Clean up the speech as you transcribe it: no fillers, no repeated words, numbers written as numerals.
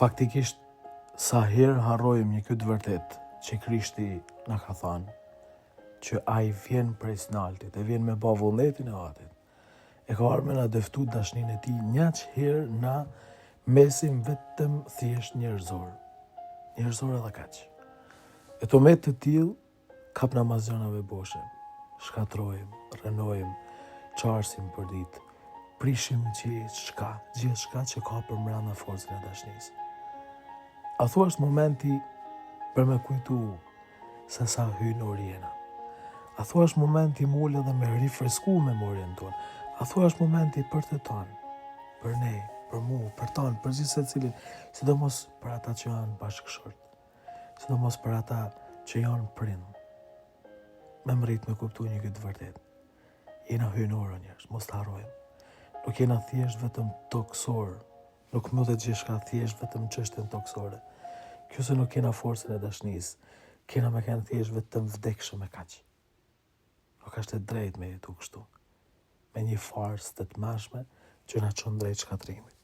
Faktikisht, sa herë harrojmë një këtë vërtet që Krishti na ka thënë, që ai vjen prej snaltit, e vjen me ba vullnetin e atit. E ka arme na dëftu dashnin e ti njaq herë na mesim vetëm thjesht njerëzor. Njerëzor edhe kaq. E to me të tillë kap namazionave boshe. Shkatrojmë, rënojmë, qarsim për ditë, prishim gjithë shka që ka për mrena forcën e dashnisë. A thua është momenti për me kujtu se sa hynë orjena. A thua është momenti mullë dhe me rifresku memorien tonë. A thua është momenti për të tonë, për ne, për mu, për tonë, për gjithë se cilin, sidomos për ata që janë bashkëshort, sidomos për ata që janë prind. Me mërit me kuptu një këtë vërtet. Jena hynora njerëz, mos të harrojmë. Nuk jena thjesht vetëm toksor, nuk më dhe gjithka thjesht vetëm çështën toksore. Kjo se nuk kena forcën e dashnisë, kena me kanë thjesht vetëm vdekshëm e kaq. Nuk është e drejt me jetu kështu, me një farsë të të mashme që na çon drejt shkatrimit.